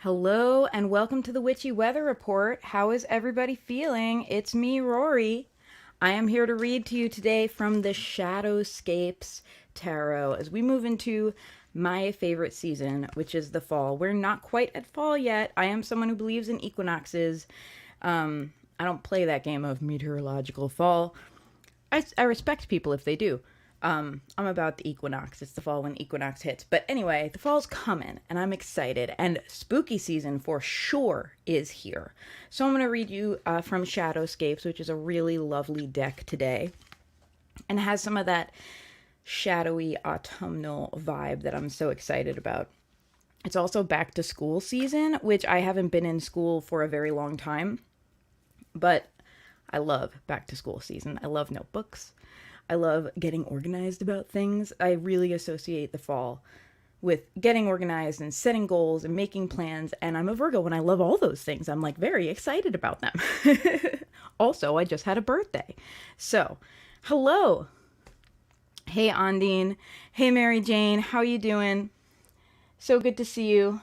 Hello and welcome to the Witchy Weather Report. How is everybody feeling? It's me, Rory. I am here to read to you today from the Shadowscapes Tarot as we move into my favorite season, which is the fall. We're not quite at fall yet. I am someone who believes in equinoxes. I don't play that game of meteorological fall. I respect people if they do. I'm about the equinox. It's the fall when equinox hits. But anyway, the fall's coming and I'm excited. And spooky season for sure is here. So I'm going to read you from Shadowscapes, which is a really lovely deck today. And has some of that shadowy autumnal vibe that I'm so excited about. It's also back to school season, which I haven't been in school for a very long time. But I love back to school season. I love notebooks. I love getting organized about things. I really associate the fall with getting organized and setting goals and making plans. And I'm a Virgo and I love all those things. I'm like very excited about them. Also, I just had a birthday. So, hello. Hey, Ondine. Hey, Mary Jane. How you doing? So good to see you.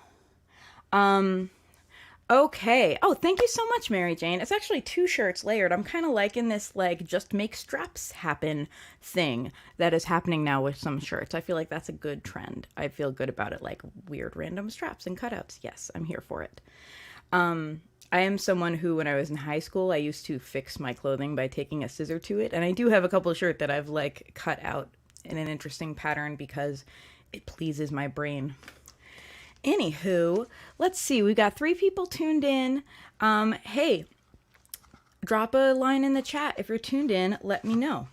Okay. Oh, thank you so much, Mary Jane. It's actually 2 shirts layered. I'm kind of liking this, like, just make straps happen thing that is happening now with some shirts. I feel like that's a good trend. I feel good about it, like weird random straps and cutouts. Yes, I'm here for it. I am someone who, when I was in high school, I used to fix my clothing by taking a scissor to it. And I do have a couple of shirts that I've, like, cut out in an interesting pattern because it pleases my brain. Anywho, let's see. We've got 3 people tuned in. Hey, drop a line in the chat. If you're tuned in, let me know.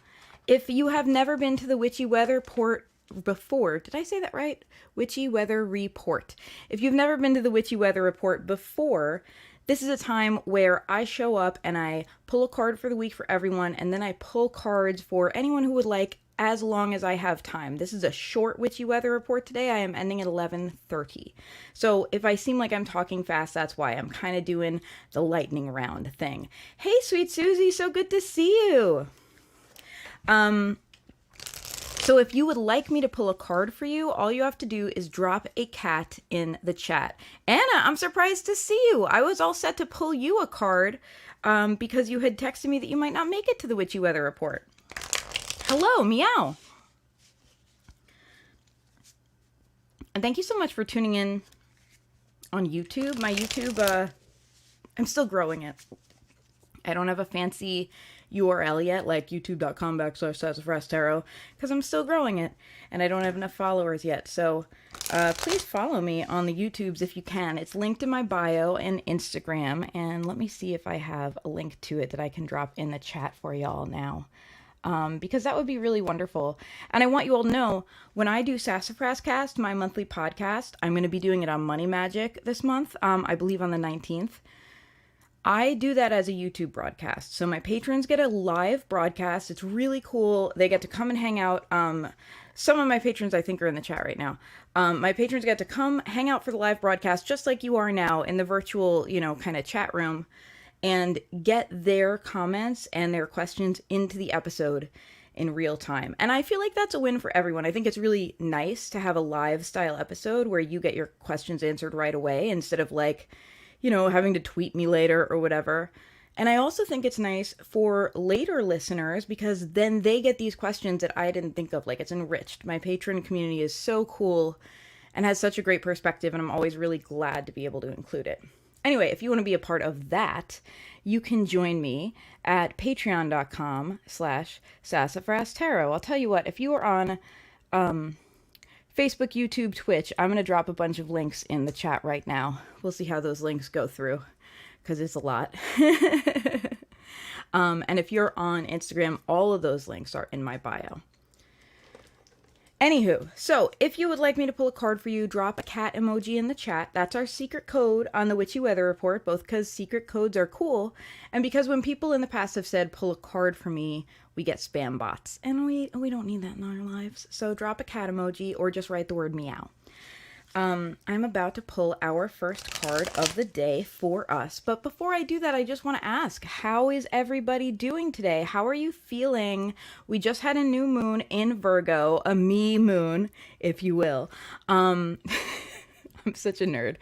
If you have never been to the Witchy Weather Report before, did I say that right? Witchy Weather Report. If you've never been to the Witchy Weather Report before, this is a time where I show up and I pull a card for the week for everyone, and then I pull cards for anyone who would like as long as I have time. This is a short Witchy Weather Report today. I am ending at 11:30. So if I seem like I'm talking fast, that's why. I'm kind of doing the lightning round thing. Hey, sweet Susie, so good to see you. So if you would like me to pull a card for you, all you have to do is drop a cat in the chat. Anna, I'm surprised to see you. I was all set to pull you a card because you had texted me that you might not make it to the Witchy Weather Report. Hello, meow. And thank you so much for tuning in on YouTube. My YouTube, I'm still growing it. I don't have a fancy URL yet, like youtube.com/Sassafras Tarot, because I'm still growing it, and I don't have enough followers yet. So please follow me on the YouTubes if you can. It's linked in my bio and Instagram, and let me see if I have a link to it that I can drop in the chat for y'all now. Because that would be really wonderful. And I want you all to know, when I do Sassafras Cast, my monthly podcast, I'm going to be doing it on Money Magic this month, I believe on the 19th. I do that as a YouTube broadcast. So my patrons get a live broadcast. It's really cool. They get to come and hang out. Some of my patrons, I think, are in the chat right now. My patrons get to come hang out for the live broadcast, just like you are now in the virtual, kind of chat room, and get their comments and their questions into the episode in real time. And I feel like that's a win for everyone. I think it's really nice to have a live style episode where you get your questions answered right away instead of having to tweet me later or whatever. And I also think it's nice for later listeners because then they get these questions that I didn't think of. Like, it's enriched. My patron community is so cool and has such a great perspective, and I'm always really glad to be able to include it. Anyway, if you want to be a part of that, you can join me at patreon.com/Sassafras Tarot. I'll tell you what, if you are on Facebook, YouTube, Twitch, I'm going to drop a bunch of links in the chat right now. We'll see how those links go through, because it's a lot. And if you're on Instagram, all of those links are in my bio. Anywho, so if you would like me to pull a card for you, drop a cat emoji in the chat. That's our secret code on the Witchy Weather Report, both because secret codes are cool and because when people in the past have said, pull a card for me, we get spam bots. And we don't need that in our lives. So drop a cat emoji or just write the word meow. I'm about to pull our first card of the day for us. But before I do that, I just want to ask, how is everybody doing today? How are you feeling? We just had a new moon in Virgo, a me moon, if you will. I'm such a nerd.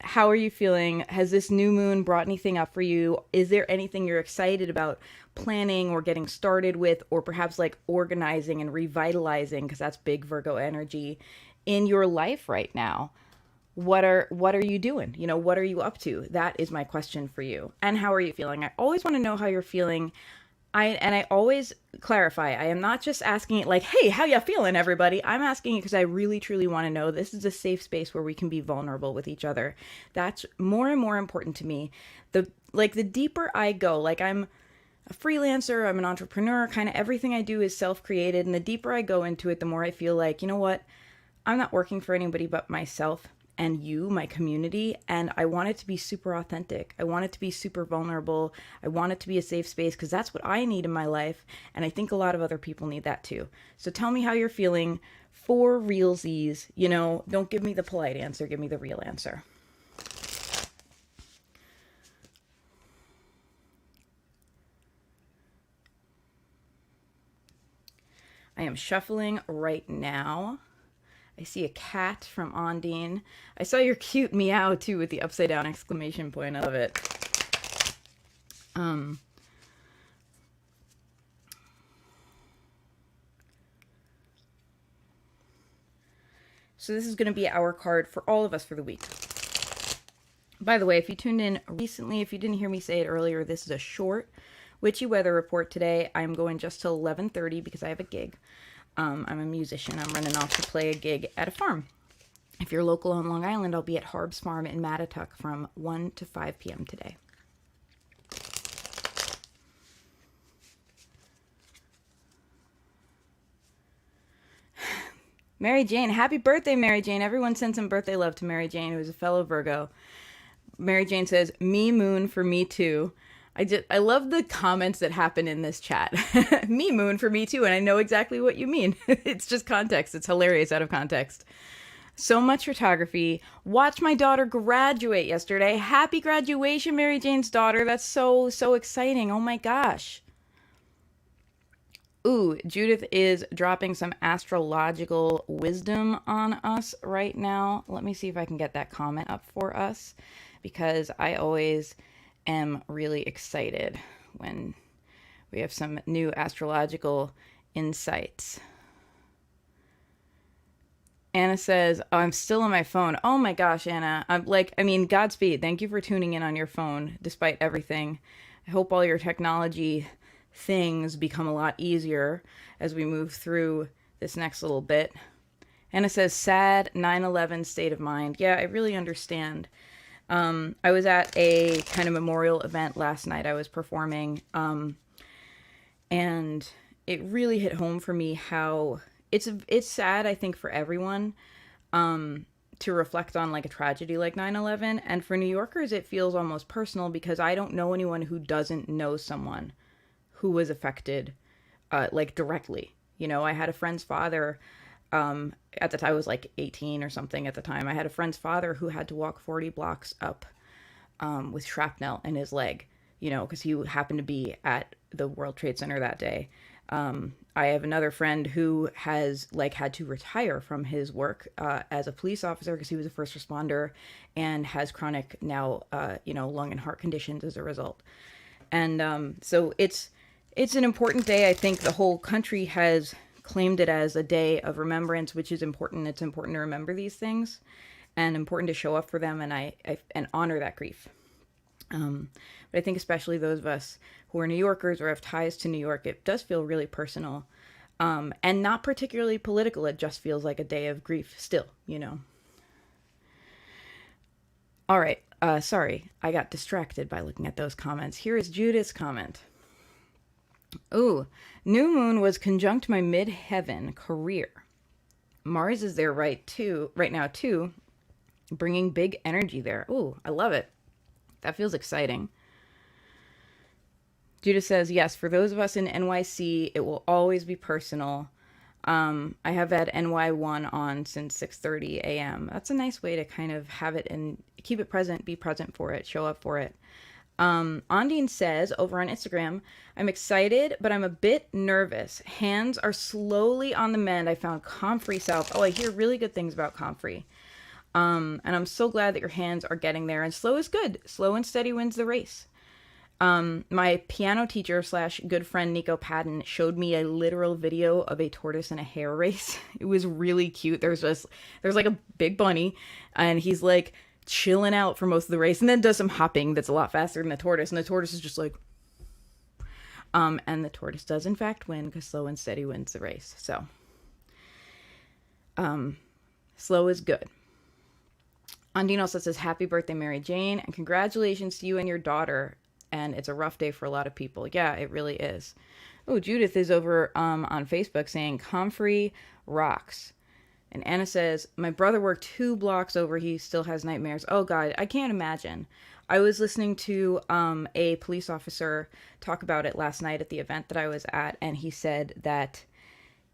How are you feeling? Has this new moon brought anything up for you? Is there anything you're excited about planning or getting started with, or perhaps like organizing and revitalizing, because that's big Virgo energy in your life right now? What are you doing? You know, what are you up to? That is my question for you. And how are you feeling? I always want to know how you're feeling. I always clarify. I am not just asking it like, "Hey, how you feeling, everybody?" I'm asking it because I really truly want to know. This is a safe space where we can be vulnerable with each other. That's more and more important to me. The deeper I go, like I'm a freelancer, I'm an entrepreneur, kind of everything I do is self-created, and the deeper I go into it, the more I feel like, you know what? I'm not working for anybody but myself and you, my community, and I want it to be super authentic. I want it to be super vulnerable. I want it to be a safe space because that's what I need in my life, and I think a lot of other people need that too. So tell me how you're feeling for realsies. You know, don't give me the polite answer, give me the real answer. I am shuffling right now. I see a cat from Ondine. I saw your cute meow too with the upside down exclamation point. I love it. So this is going to be our card for all of us for the week. By the way, if you tuned in recently, if you didn't hear me say it earlier, this is a short witchy weather report today. I'm going just till 11:30 because I have a gig. I'm a musician. I'm running off to play a gig at a farm. If you're local on Long Island, I'll be at Harb's Farm in Mattatuck from 1 to 5 p.m. today. Mary Jane, happy birthday, Mary Jane. Everyone send some birthday love to Mary Jane, who is a fellow Virgo. Mary Jane says, "Me moon for me too." I love the comments that happen in this chat. Me moon for me too, and I know exactly what you mean. It's just context. It's hilarious out of context. So much photography. Watched my daughter graduate yesterday. Happy graduation, Mary Jane's daughter. That's so exciting. Oh my gosh. Ooh, Judith is dropping some astrological wisdom on us right now. Let me see if I can get that comment up for us, because I always am really excited when we have some new astrological insights. Anna says, "Oh, I'm still on my phone." Oh my gosh, Anna. Godspeed. Thank you for tuning in on your phone despite everything. I hope all your technology things become a lot easier as we move through this next little bit. Anna says, "Sad 9/11 state of mind." Yeah, I really understand. I was at a kind of memorial event last night. I was performing, and it really hit home for me how it's sad, I think, for everyone, to reflect on like a tragedy like 9/11. And for New Yorkers, it feels almost personal because I don't know anyone who doesn't know someone who was affected, like directly. You know, I had a friend's father, at the time I was like 18 or something at the time. I had a friend's father who had to walk 40 blocks up, with shrapnel in his leg, you know, because he happened to be at the World Trade Center that day. I have another friend who has like had to retire from his work, as a police officer because he was a first responder and has chronic now, lung and heart conditions as a result. And so it's an important day. I think the whole country has claimed it as a day of remembrance, which is important. It's important to remember these things and important to show up for them, and honor that grief. But I think especially those of us who are New Yorkers or have ties to New York, it does feel really personal, and not particularly political. It just feels like a day of grief still, you know. All right. Sorry, I got distracted by looking at those comments. Here is Judith's comment. Ooh, new moon was conjunct my midheaven career. Mars is there right now too, bringing big energy there. Ooh, I love it. That feels exciting. Judith says, "Yes, for those of us in NYC, it will always be personal. I have had NY1 on since 6:30 a.m. That's a nice way to kind of have it and keep it present, be present for it, show up for it. Ondine says over on Instagram, "I'm excited, but I'm a bit nervous. Hands are slowly on the mend. I found comfrey salve." Oh, I hear really good things about comfrey. And I'm so glad that your hands are getting there. And slow is good. Slow and steady wins the race. My piano teacher / good friend Nico Padden showed me a literal video of a tortoise in a hare race. It was really cute. There's like a big bunny, and he's like chilling out for most of the race, and then does some hopping that's a lot faster than the tortoise, and the tortoise is just like, and the tortoise does in fact win because slow and steady wins the race. So, slow is good. Andine also says, happy birthday, Mary Jane, and congratulations to you and your daughter. And it's a rough day for a lot of people. Yeah, it really is. Oh, Judith is over on Facebook saying, Comfrey rocks. And Anna says, my brother worked 2 blocks over. He still has nightmares. Oh, God, I can't imagine. I was listening to a police officer talk about it last night at the event that I was at. And he said that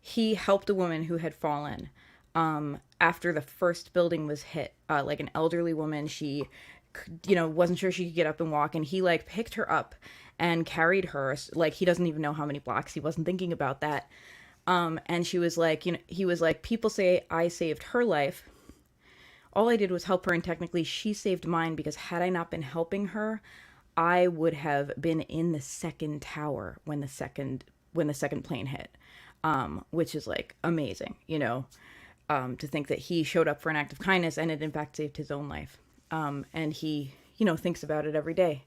he helped a woman who had fallen after the first building was hit. Like an elderly woman, she wasn't sure she could get up and walk, and he like picked her up and carried her. Like, he doesn't even know how many blocks. He wasn't thinking about that. And she was like, he was like, people say I saved her life. All I did was help her, and technically she saved mine, because had I not been helping her, I would have been in the second tower when the second plane hit. Which is like amazing, to think that he showed up for an act of kindness and it in fact saved his own life. And he, thinks about it every day.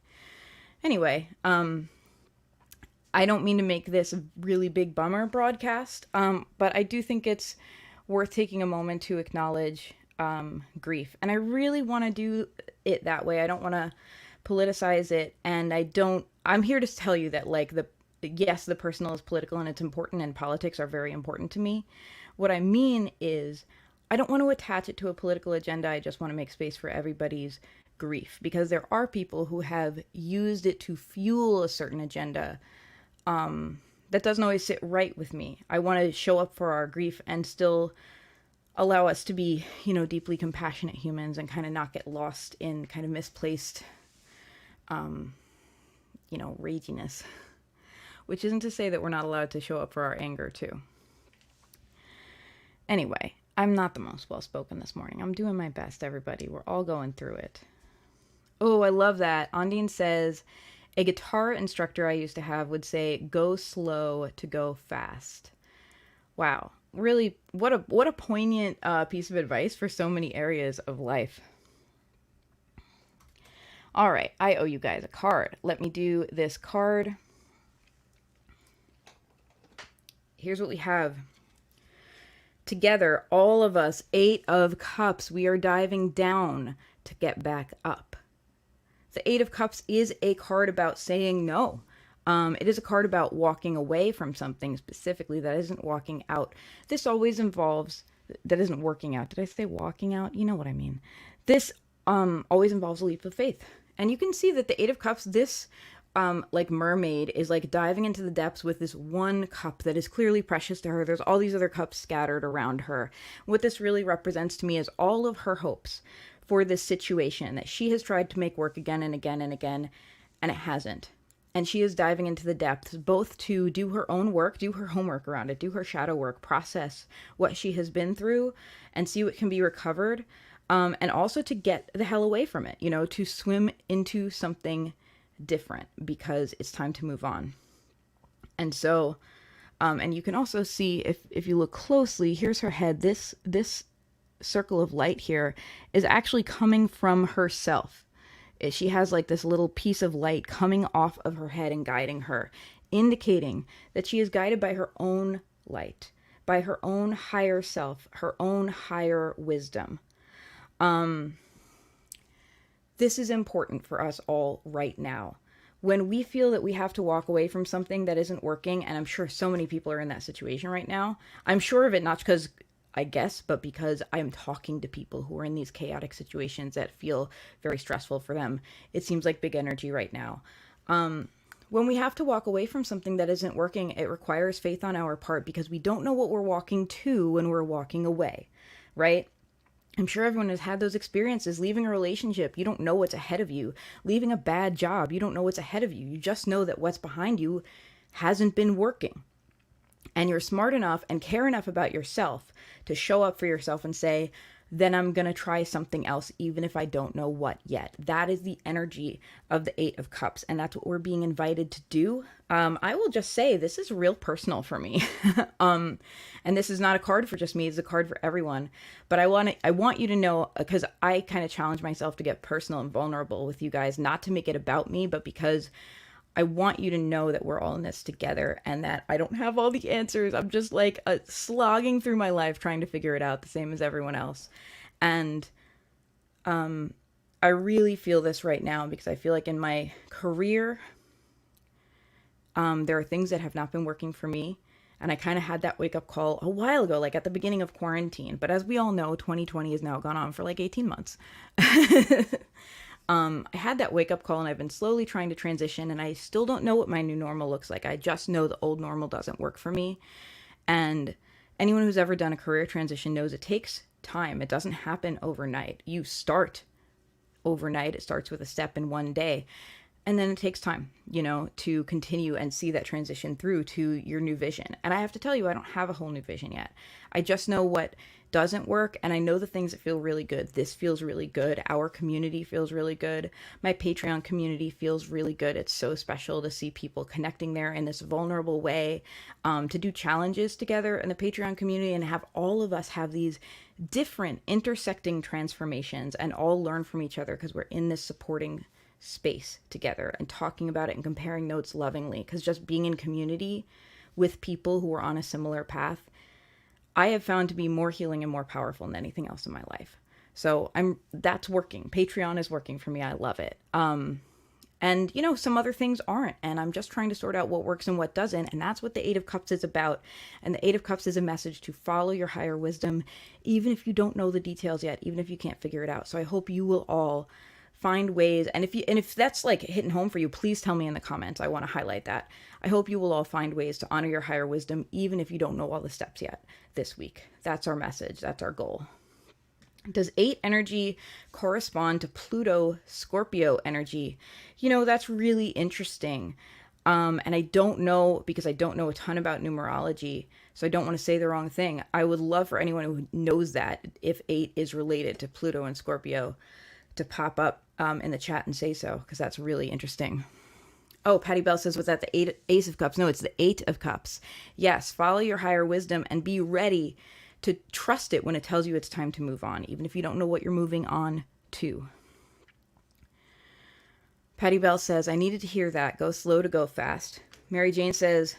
Anyway, I don't mean to make this a really big bummer broadcast, but I do think it's worth taking a moment to acknowledge grief. And I really want to do it that way. I don't want to politicize it. And I'm here to tell you that, like, yes, the personal is political and it's important, and politics are very important to me. What I mean is, I don't want to attach it to a political agenda. I just want to make space for everybody's grief, because there are people who have used it to fuel a certain agenda that doesn't always sit right with me. I want to show up for our grief and still allow us to be, deeply compassionate humans, and kind of not get lost in kind of misplaced, raginess. Which isn't to say that we're not allowed to show up for our anger too. Anyway, I'm not the most well-spoken this morning. I'm doing my best, everybody. We're all going through it. Oh, I love that. Ondine says, a guitar instructor I used to have would say, go slow to go fast. Wow. Really, what a poignant piece of advice for so many areas of life. All right, I owe you guys a card. Let me do this card. Here's what we have. Together, all of us, 8 of Cups, we are diving down to get back up. The 8 of Cups is a card about saying no. It is a card about walking away from something specifically that isn't walking out. This always involves, that isn't working out. Did I say walking out? You know what I mean. This always involves a leap of faith. And you can see that the 8 of Cups, this like mermaid, is like diving into the depths with this one cup that is clearly precious to her. There's all these other cups scattered around her. What this really represents to me is all of her hopes for this situation that she has tried to make work again and again and again, and it hasn't. And she is diving into the depths, both to do her own work, do her homework around it, do her shadow work, process what she has been through and see what can be recovered. And also to get the hell away from it, to swim into something different, because it's time to move on. And so, and you can also see, if you look closely, here's her head. This circle of light here is actually coming from herself. She has like this little piece of light coming off of her head and guiding her, indicating that she is guided by her own light, by her own higher self, her own higher wisdom. This is important for us all right now. When we feel that we have to walk away from something that isn't working, and I'm sure so many people are in that situation right now. I'm sure of it, not because I guess, but because I'm talking to people who are in these chaotic situations that feel very stressful for them. It seems like big energy right now. When we have to walk away from something that isn't working, it requires faith on our part, because we don't know what we're walking to when we're walking away, right? I'm sure everyone has had those experiences. Leaving a relationship, you don't know what's ahead of you. Leaving a bad job, you don't know what's ahead of you. You just know that what's behind you hasn't been working. And you're smart enough and care enough about yourself to show up for yourself and say, then I'm going to try something else, even if I don't know what yet. That is the energy of the Eight of Cups, and that's what we're being invited to do. I will just say this is real personal for me. And this is not a card for just me, it's a card for everyone. But I want you to know, because I kind of challenge myself to get personal and vulnerable with you guys, not to make it about me, but because I want you to know that we're all in this together and that I don't have all the answers. I'm just like slogging through my life trying to figure it out the same as everyone else. And I really feel this right now because I feel like in my career, there are things that have not been working for me. And I kind of had that wake up call a while ago, like at the beginning of quarantine. But as we all know, 2020 has now gone on for like 18 months. I had that wake up call and I've been slowly trying to transition, and I still don't know what my new normal looks like. I just know the old normal doesn't work for me. And anyone who's ever done a career transition knows it takes time. It doesn't happen overnight. You start overnight. It starts with a step in one day. And then it takes time, to continue and see that transition through to your new vision. And I have to tell you, I don't have a whole new vision yet. I just know what doesn't work, and I know the things that feel really good. This feels really good. Our community feels really good. My Patreon community feels really good. It's so special to see people connecting there in this vulnerable way, to do challenges together in the Patreon community and have all of us have these different intersecting transformations and all learn from each other because we're in this supporting space together and talking about it and comparing notes lovingly. Because just being in community with people who are on a similar path, I have found to be more healing and more powerful than anything else in my life. So that's working. Patreon is working for me. I love it. And some other things aren't, and I'm just trying to sort out what works and what doesn't. And that's what the Eight of Cups is about. And the Eight of Cups is a message to follow your higher wisdom, even if you don't know the details yet, even if you can't figure it out. So I hope you will all find ways, and if that's like hitting home for you, please tell me in the comments. I want to highlight that. I hope you will all find ways to honor your higher wisdom, even if you don't know all the steps yet this week. That's our message. That's our goal. Does 8 energy correspond to Pluto Scorpio energy? That's really interesting. And I don't know, because I don't know a ton about numerology, so I don't want to say the wrong thing. I would love for anyone who knows that, if 8 is related to Pluto and Scorpio, to pop up in the chat and say so, because that's really interesting. Oh, Patty Bell says, was that the Ace of Cups? No, it's the 8 of Cups. Yes, follow your higher wisdom and be ready to trust it when it tells you it's time to move on, even if you don't know what you're moving on to. Patty Bell says, I needed to hear that. Go slow to go fast. Mary Jane says,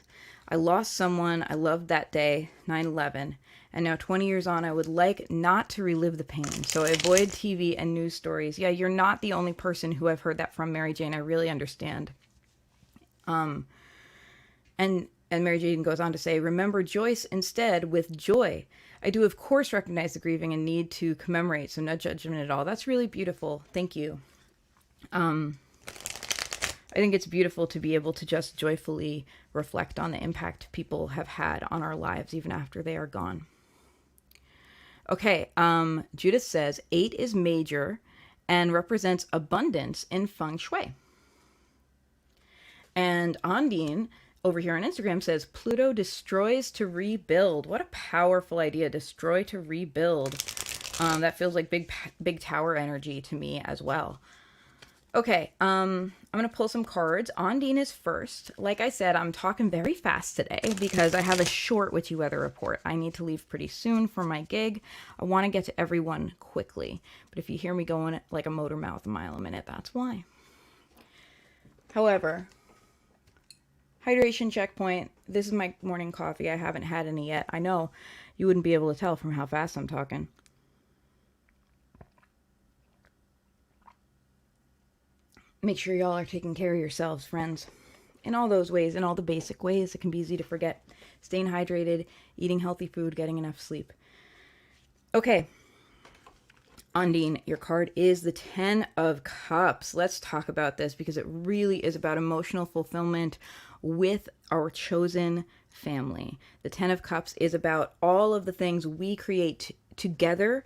I lost someone I loved that day, 9/11. And now 20 years on, I would like not to relive the pain. So I avoid TV and news stories. Yeah, you're not the only person who I've heard that from, Mary Jane. I really understand. And Mary Jane goes on to say, remember Joyce instead with joy. I do, of course, recognize the grieving and need to commemorate, so no judgment at all. That's really beautiful. Thank you. I think it's beautiful to be able to just joyfully reflect on the impact people have had on our lives, even after they are gone. Okay, Judith says 8 is major and represents abundance in feng shui. And Ondine over here on Instagram says Pluto destroys to rebuild. What a powerful idea, destroy to rebuild. That feels like big tower energy to me as well. Okay, I'm going to pull some cards. Ondine is first. Like I said, I'm talking very fast today because I have a short witchy weather report. I need to leave pretty soon for my gig. I want to get to everyone quickly. But if you hear me going like a motor mouth a mile a minute, that's why. However, hydration checkpoint. This is my morning coffee. I haven't had any yet. I know you wouldn't be able to tell from how fast I'm talking. Make sure y'all are taking care of yourselves, friends. In all those ways, in all the basic ways, it can be easy to forget. Staying hydrated, eating healthy food, getting enough sleep. Okay. Ondine, your card is the 10 of Cups. Let's talk about this because it really is about emotional fulfillment with our chosen family. The 10 of Cups is about all of the things we create together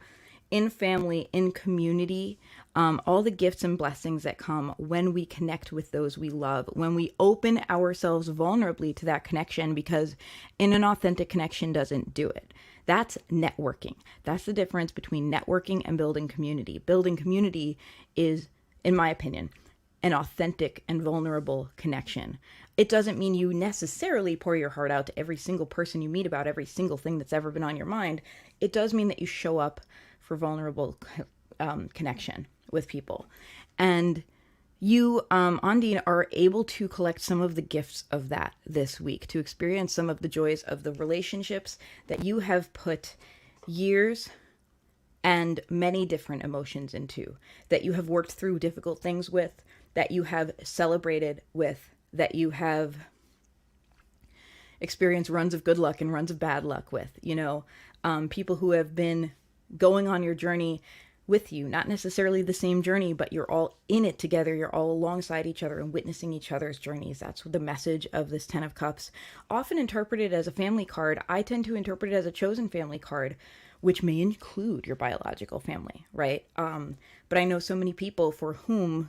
in family, in community, all the gifts and blessings that come when we connect with those we love, when we open ourselves vulnerably to that connection, because in an authentic connection doesn't do it. That's networking. That's the difference between networking and building community. Building community is, in my opinion, an authentic and vulnerable connection. It doesn't mean you necessarily pour your heart out to every single person you meet about every single thing that's ever been on your mind. It does mean that you show up for vulnerable connection with people. And you, Ondine, are able to collect some of the gifts of that this week, to experience some of the joys of the relationships that you have put years and many different emotions into, that you have worked through difficult things with, that you have celebrated with, that you have experienced runs of good luck and runs of bad luck with, people who have been going on your journey with you, not necessarily the same journey, but you're all in it together. You're all alongside each other and witnessing each other's journeys. That's the message of this 10 of Cups. Often interpreted as a family card, I tend to interpret it as a chosen family card, which may include your biological family, right? But I know so many people for whom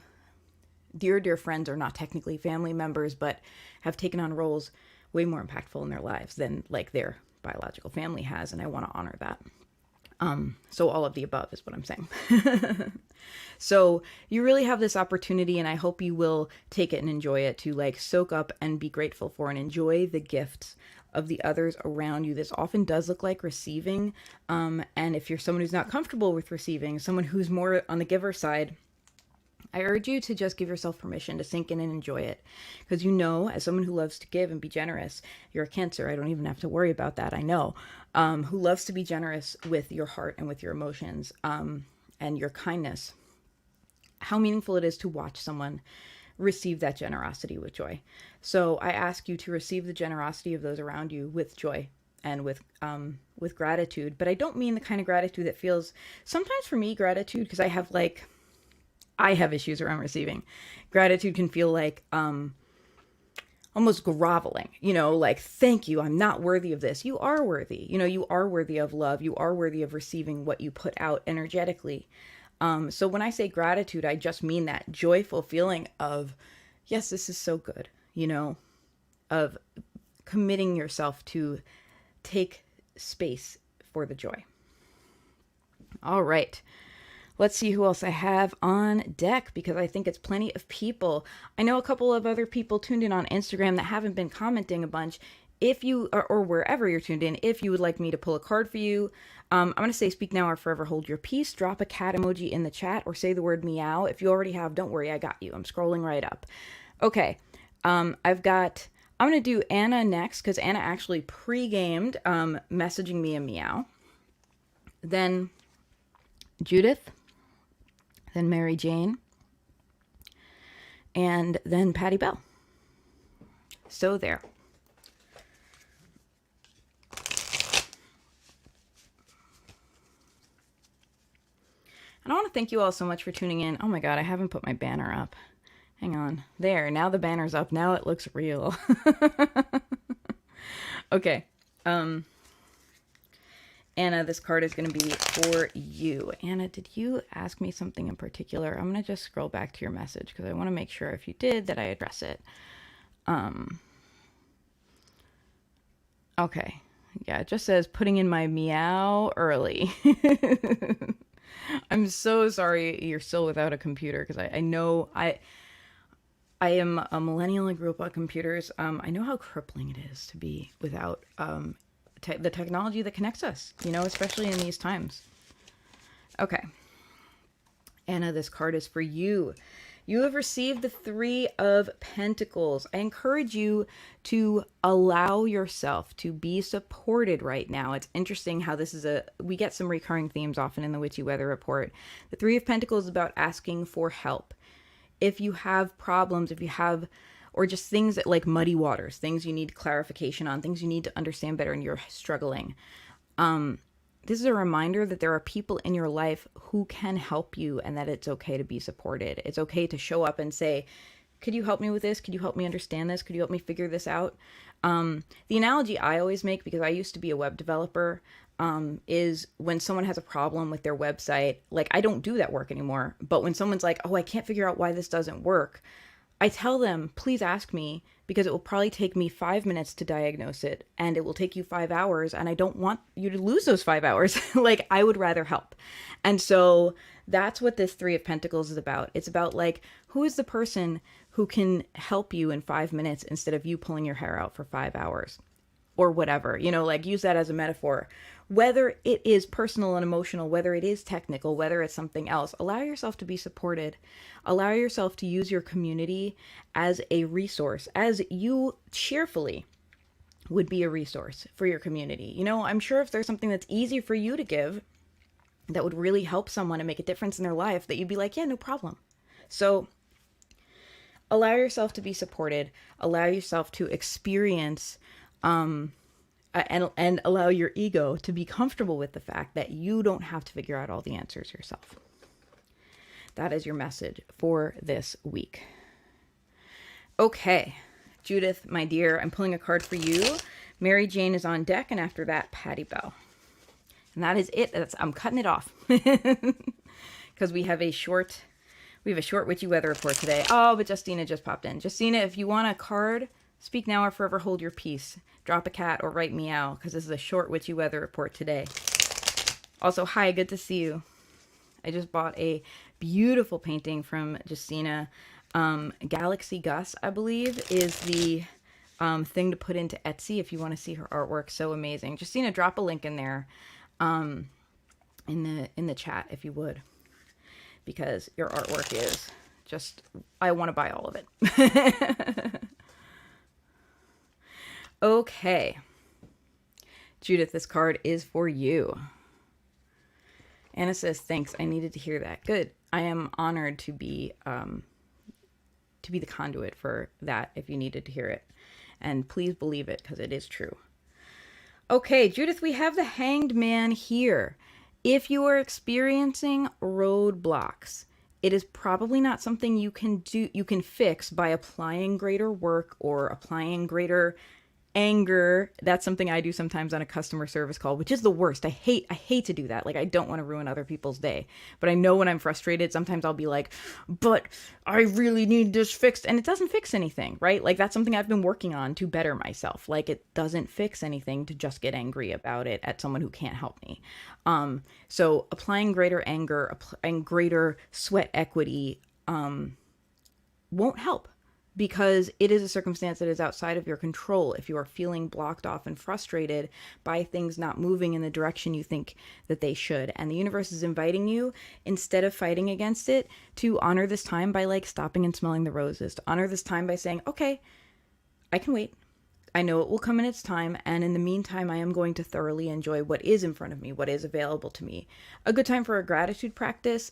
dear friends are not technically family members, but have taken on roles way more impactful in their lives than like their biological family has. And I want to honor that. So all of the above is what I'm saying. So you really have this opportunity, and I hope you will take it and enjoy it, to like soak up and be grateful for and enjoy the gifts of the others around you. This often does look like receiving. And if you're someone who's not comfortable with receiving, someone who's more on the giver side, I urge you to just give yourself permission to sink in and enjoy it. Because as someone who loves to give and be generous, you're a Cancer. I don't even have to worry about that. I know. Who loves to be generous with your heart and with your emotions and your kindness. How meaningful it is to watch someone receive that generosity with joy. So I ask you to receive the generosity of those around you with joy and with gratitude. But I don't mean the kind of gratitude that feels, sometimes for me, gratitude, because I have issues around receiving. Gratitude can feel like almost groveling, like, thank you, I'm not worthy of this. You are worthy. You are worthy of love. You are worthy of receiving what you put out energetically. So when I say gratitude, I just mean that joyful feeling of, yes, this is so good, of committing yourself to take space for the joy. All right. Let's see who else I have on deck, because I think it's plenty of people. I know a couple of other people tuned in on Instagram that haven't been commenting a bunch. If you, or wherever you're tuned in, if you would like me to pull a card for you, I'm going to say speak now or forever hold your peace. Drop a cat emoji in the chat or say the word meow. If you already have, don't worry, I got you. I'm scrolling right up. Okay. I'm going to do Anna next, because Anna actually pre-gamed messaging me a meow. Then Judith. Then Mary Jane, and then Patty Bell. So there. And I want to thank you all so much for tuning in. Oh my God, I haven't put my banner up. Hang on. There, now the banner's up. Now it looks real. Okay. Anna, this card is going to be for you. Anna, did you ask me something in particular? I'm going to just scroll back to your message because I want to make sure if you did that I address it. Okay. Yeah, it just says putting in my meow early. I'm so sorry you're still without a computer, because I know I am a millennial and grew up on computers. I know how crippling it is to be without the technology that connects us, especially in these times. Okay. Anna, this card is for you. You have received the 3 of Pentacles. I encourage you to allow yourself to be supported right now. It's interesting how this is we get some recurring themes often in the Witchy Weather Report. The 3 of Pentacles is about asking for help. If you have problems, or just things that like muddy waters, things you need clarification on, things you need to understand better and you're struggling. This is a reminder that there are people in your life who can help you and that it's okay to be supported. It's okay to show up and say, could you help me with this? Could you help me understand this? Could you help me figure this out? The analogy I always make, because I used to be a web developer, is when someone has a problem with their website, like I don't do that work anymore, but when someone's like, oh, I can't figure out why this doesn't work, I tell them, please ask me, because it will probably take me 5 minutes to diagnose it, and it will take you 5 hours, and I don't want you to lose those 5 hours. Like, I would rather help. And so that's what this Three of Pentacles is about. It's about, like, who is the person who can help you in 5 minutes instead of you pulling your hair out for 5 hours or whatever, you know, like, use that as a metaphor. Whether it is personal and emotional, whether it is technical, whether it's something else, allow yourself to be supported. Allow yourself to use your community as a resource, as you cheerfully would be a resource for your community. You know, I'm sure if there's something that's easy for you to give that would really help someone and make a difference in their life, that you'd be like, yeah, no problem. So allow yourself to be supported. Allow yourself to experience and allow your ego to be comfortable with the fact that you don't have to figure out all the answers yourself. That is your message for this week. Okay, Judith, my dear, I'm pulling a card for you. Mary Jane is on deck, and after that, Patty Bell. And that is it. I'm cutting it off because we have a short witchy weather report today. Oh, but Justina just popped in. Justina, if you want a card, speak now or forever hold your peace. Drop a cat or write meow, because this is a short witchy weather report today. Also, hi, good to see you. I just bought a beautiful painting from Justina. Galaxy Gus, I believe, is the thing to put into Etsy if you want to see her artwork. So amazing. Justina, drop a link in there in the chat if you would, because your artwork is just, I want to buy all of it. Okay, Judith, this card is for you. Anna says, thanks, I needed to hear that. Good. I am honored to be the conduit for that if you needed to hear it. And please believe it, because it is true. Okay, Judith, we have the Hanged Man here. If you are experiencing roadblocks, it is probably not something you can fix by applying greater work or applying greater anger. That's something I do sometimes on a customer service call, which is the worst. I hate to do that. Like, I don't want to ruin other people's day, but I know when I'm frustrated, sometimes I'll be like, but I really need this fixed, and it doesn't fix anything, right? Like, that's something I've been working on to better myself. Like, it doesn't fix anything to just get angry about it at someone who can't help me. So applying greater anger and greater sweat equity won't help, because it is a circumstance that is outside of your control. If you are feeling blocked off and frustrated by things not moving in the direction you think that they should, and the universe is inviting you, instead of fighting against it, to honor this time by, like, stopping and smelling the roses, to honor this time by saying, okay, I can wait. I know it will come in its time, and in the meantime, I am going to thoroughly enjoy what is in front of me, what is available to me. A good time for a gratitude practice,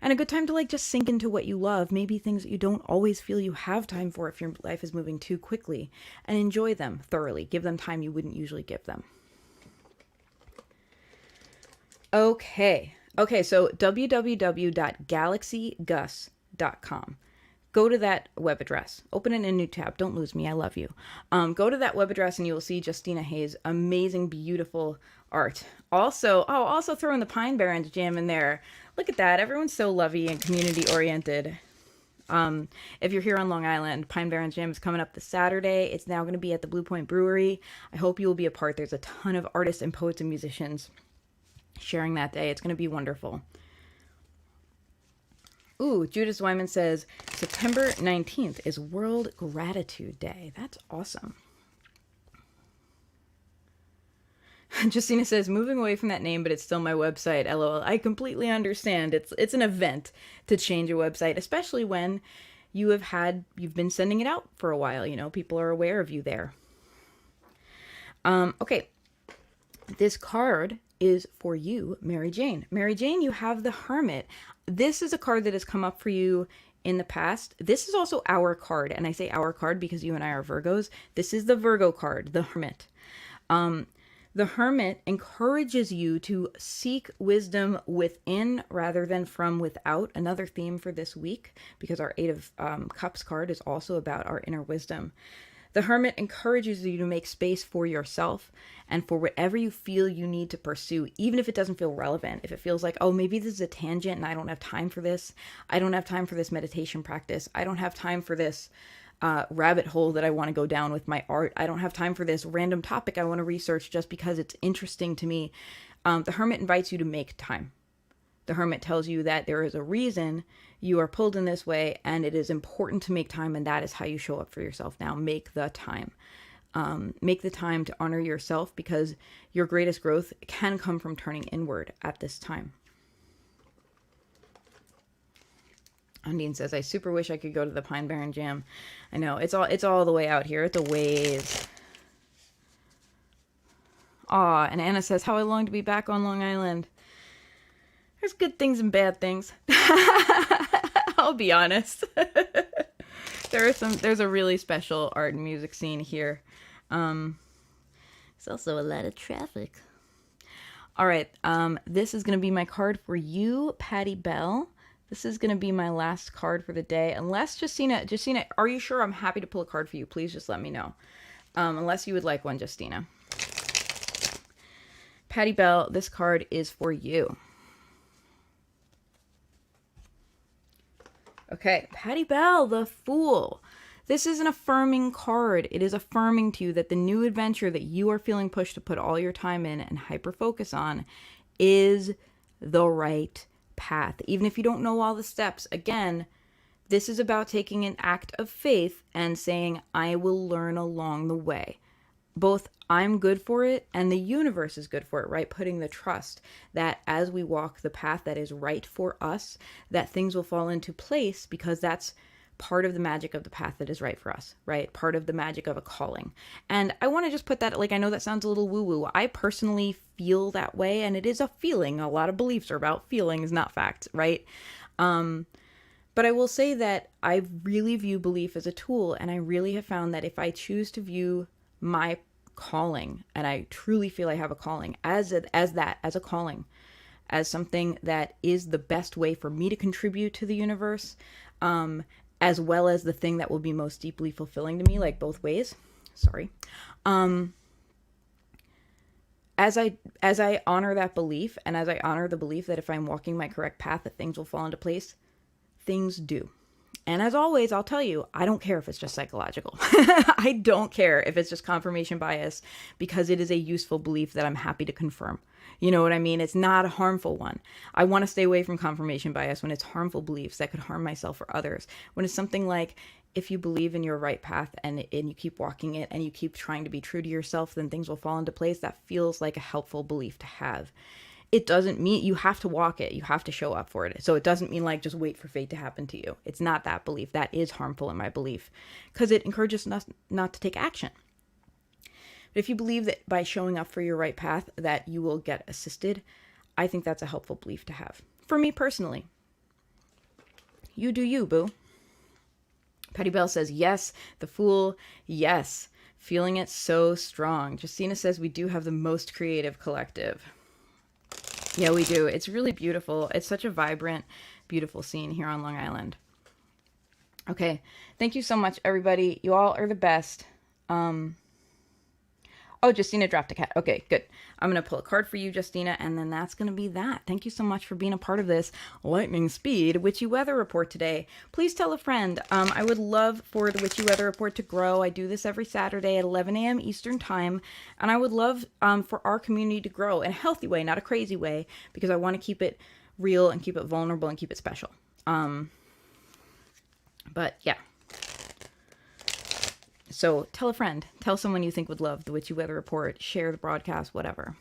and a good time to, like, just sink into what you love, maybe things that you don't always feel you have time for if your life is moving too quickly, and enjoy them thoroughly. Give them time you wouldn't usually give them. Okay, so www.galaxygus.com. Go to that web address. Open it in a new tab. Don't lose me. I love you. Go to that web address and you will see Justina Hayes' amazing, beautiful art. Also throw in the Pine Barrens Jam in there. Look at that. Everyone's so lovey and community-oriented. If you're here on Long Island, Pine Barrens Jam is coming up this Saturday. It's now going to be at the Blue Point Brewery. I hope you will be a part. There's a ton of artists and poets and musicians sharing that day. It's going to be wonderful. Ooh, Judith Wyman says, September 19th is World Gratitude Day. That's awesome. Justina says, moving away from that name, but it's still my website. LOL. I completely understand. It's an event to change a website, especially when you've been sending it out for a while. You know, people are aware of you there. Okay. This card is for you, Mary Jane. Mary Jane, you have the Hermit. This is a card that has come up for you in the past. This is also our card, and I say our card because you and I are Virgos. This is the Virgo card, the Hermit. The Hermit encourages you to seek wisdom within rather than from without. Another theme for this week, because our Eight of Cups card is also about our inner wisdom. The Hermit encourages you to make space for yourself and for whatever you feel you need to pursue, even if it doesn't feel relevant. If it feels like, oh, maybe this is a tangent and I don't have time for this. I don't have time for this meditation practice. I don't have time for this rabbit hole that I want to go down with my art. I don't have time for this random topic I want to research just because it's interesting to me. The Hermit invites you to make time. The Hermit tells you that there is a reason you are pulled in this way, and it is important to make time, and that is how you show up for yourself now. Make the time. Make the time to honor yourself, because your greatest growth can come from turning inward at this time. Undine says, I super wish I could go to the Pine Barren Jam. I know, it's all the way out here at the ways. Aw, and Anna says, how I long to be back on Long Island. There's good things and bad things. I'll be honest. There's a really special art and music scene here. There's also a lot of traffic. All right, this is going to be my card for you, Patty Bell. This is going to be my last card for the day. Unless Justina, are you sure? I'm happy to pull a card for you. Please just let me know. Unless you would like one, Justina. Patty Bell, this card is for you. Okay, Patty Bell, the Fool. This is an affirming card. It is affirming to you that the new adventure that you are feeling pushed to put all your time in and hyper-focus on is the right path. Even if you don't know all the steps, again, this is about taking an act of faith and saying, I will learn along the way. Both I'm good for it and the universe is good for it, right? Putting the trust that as we walk the path that is right for us, that things will fall into place, because that's part of the magic of the path that is right for us, right? Part of the magic of a calling. And I want to just put that, like, I know that sounds a little woo-woo. I personally feel that way, and it is a feeling. A lot of beliefs are about feelings, not facts, right? But I will say that I really view belief as a tool, and I really have found that if I choose to view my calling, and I truly feel I have a calling as a calling, as something that is the best way for me to contribute to the universe, as well as the thing that will be most deeply fulfilling to me, like both ways. Sorry. As I honor that belief, and as I honor the belief that if I'm walking my correct path, that things will fall into place, things do. And as always, I'll tell you, I don't care if it's just psychological. I don't care if it's just confirmation bias, because it is a useful belief that I'm happy to confirm. You know what I mean? It's not a harmful one. I want to stay away from confirmation bias when it's harmful beliefs that could harm myself or others. When it's something like, if you believe in your right path and you keep walking it and you keep trying to be true to yourself, then things will fall into place. That feels like a helpful belief to have. It doesn't mean you have to walk it. You have to show up for it. So it doesn't mean like just wait for fate to happen to you. It's not that belief. That is harmful in my belief, because it encourages us not to take action. But if you believe that by showing up for your right path that you will get assisted, I think that's a helpful belief to have. For me personally. You do you, boo. Patty Bell says, yes, the Fool, yes. Feeling it so strong. Justina says, we do have the most creative collective. Yeah, we do. It's really beautiful. It's such a vibrant, beautiful scene here on Long Island. Okay. Thank you so much, everybody. You all are the best. Oh, Justina dropped a cat. Okay, good. I'm going to pull a card for you, Justina, and then that's going to be that. Thank you so much for being a part of this lightning speed witchy weather report today. Please tell a friend. I would love for the witchy weather report to grow. I do this every Saturday at 11 a.m. Eastern time, and I would love for our community to grow in a healthy way, not a crazy way, because I want to keep it real and keep it vulnerable and keep it special. But yeah. So tell a friend, tell someone you think would love the Witchy Weather Report, share the broadcast, whatever.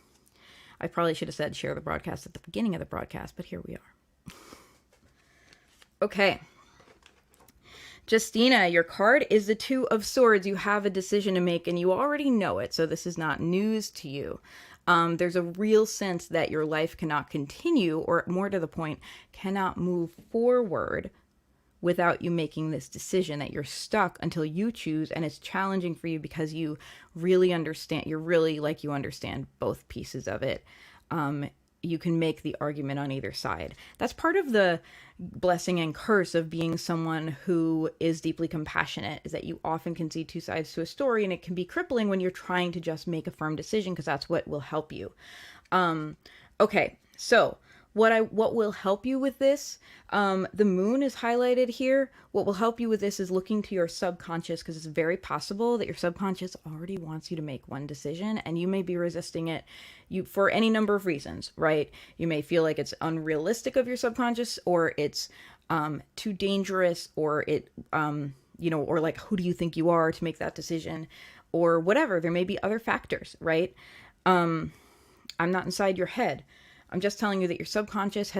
I probably should have said share the broadcast at the beginning of the broadcast, but here we are. Okay. Justina, your card is the Two of Swords. You have a decision to make and you already know it, so this is not news to you. There's a real sense that your life cannot continue, or more to the point, cannot move forward without you making this decision, that you're stuck until you choose, and it's challenging for you because you really understand, you understand both pieces of it. you can make the argument on either side. That's part of the blessing and curse of being someone who is deeply compassionate, is that you often can see two sides to a story, and it can be crippling when you're trying to just make a firm decision, because that's what will help you. Okay, so what will help you with this, the moon is highlighted here. What will help you with this is looking to your subconscious, because it's very possible that your subconscious already wants you to make one decision, and you may be resisting it for any number of reasons, right? You may feel like it's unrealistic of your subconscious, or it's too dangerous, or it or like, who do you think you are to make that decision, or whatever. There may be other factors, right? I'm not inside your head. I'm just telling you that your subconscious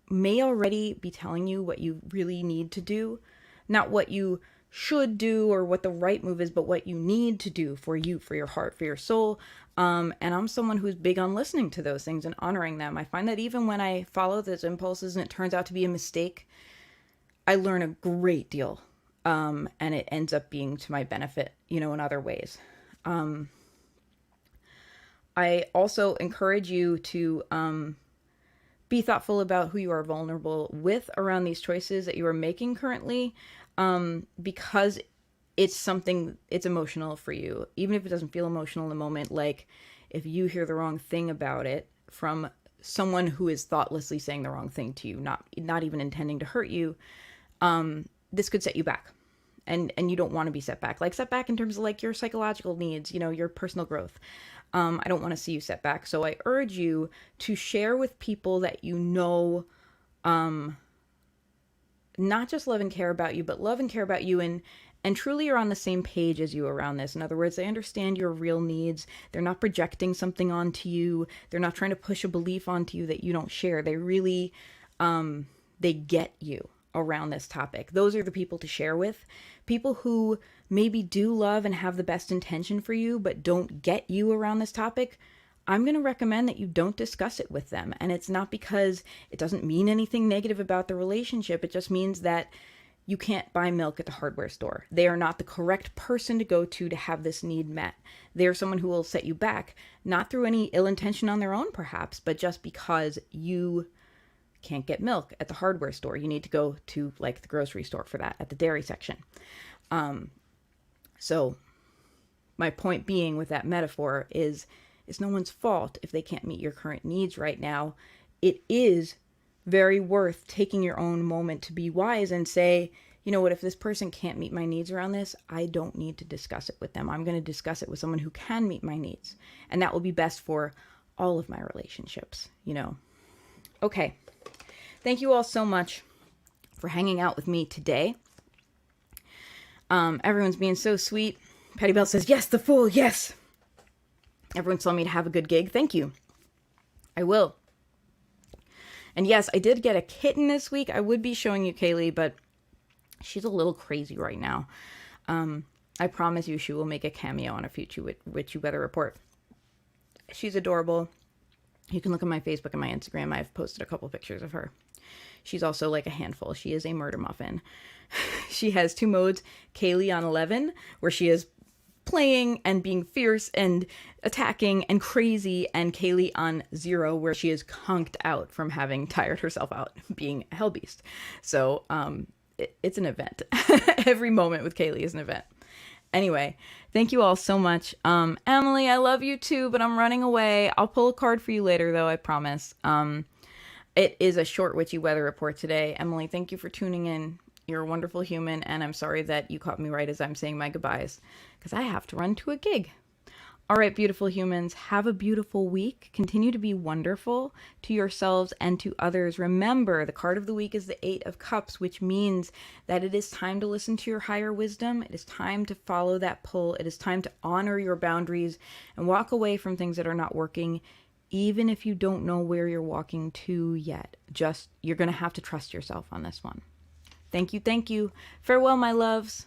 may already be telling you what you really need to do, not what you should do or what the right move is, but what you need to do for you, for your heart, for your soul. And I'm someone who's big on listening to those things and honoring them. I find that even when I follow those impulses and it turns out to be a mistake, I learn a great deal. And it ends up being to my benefit, in other ways. I also encourage you to be thoughtful about who you are vulnerable with around these choices that you are making currently, because it's emotional for you, even if it doesn't feel emotional in the moment. Like, if you hear the wrong thing about it from someone who is thoughtlessly saying the wrong thing to you, not even intending to hurt you, this could set you back. And you don't want to be set back. Like, set back in terms of like your psychological needs, your personal growth. I don't want to see you set back. So I urge you to share with people that not just love and care about you, but love and care about you and truly are on the same page as you around this. In other words, they understand your real needs. They're not projecting something onto you. They're not trying to push a belief onto you that you don't share. They really, they get you around this topic. Those are the people to share with. People who maybe do love and have the best intention for you, but don't get you around this topic, I'm going to recommend that you don't discuss it with them. And it's not because it doesn't mean anything negative about the relationship. It just means that you can't buy milk at the hardware store. They are not the correct person to go to have this need met. They're someone who will set you back, not through any ill intention on their own, perhaps, but just because you can't get milk at the hardware store. You need to go to like the grocery store for that, at the dairy section. So my point being with that metaphor is it's no one's fault if they can't meet your current needs right now. It is very worth taking your own moment to be wise and say, you know what, if this person can't meet my needs around this, I don't need to discuss it with them. I'm going to discuss it with someone who can meet my needs. And that will be best for all of my relationships, Okay. Thank you all so much for hanging out with me today. Everyone's being so sweet. Patty Bell says, yes, the Fool, yes. Everyone's telling me to have a good gig. Thank you. I will. And yes, I did get a kitten this week. I would be showing you Kaylee, but she's a little crazy right now. I promise you she will make a cameo on a future Witchy Weather Report. She's adorable. You can look at my Facebook and my Instagram. I've posted a couple pictures of her. She's also like a handful. She is a murder muffin. She has 2 modes. Kaylee on 11, where she is playing and being fierce and attacking and crazy, and Kaylee on 0, where she is conked out from having tired herself out being a hell beast. So it's an event. Every moment with Kaylee is an event. Anyway, thank you all so much. Emily, I love you too, but I'm running away. I'll pull a card for you later, though, I promise. It is a short Witchy Weather Report today. Emily, thank you for tuning in. You're a wonderful human, and I'm sorry that you caught me right as I'm saying my goodbyes, because I have to run to a gig. All right, beautiful humans, have a beautiful week. Continue to be wonderful to yourselves and to others. Remember, the card of the week is the 8 of Cups, which means that it is time to listen to your higher wisdom. It is time to follow that pull. It is time to honor your boundaries and walk away from things that are not working, even if you don't know where you're walking to yet. You're going to have to trust yourself on this one. Thank you. Farewell, my loves.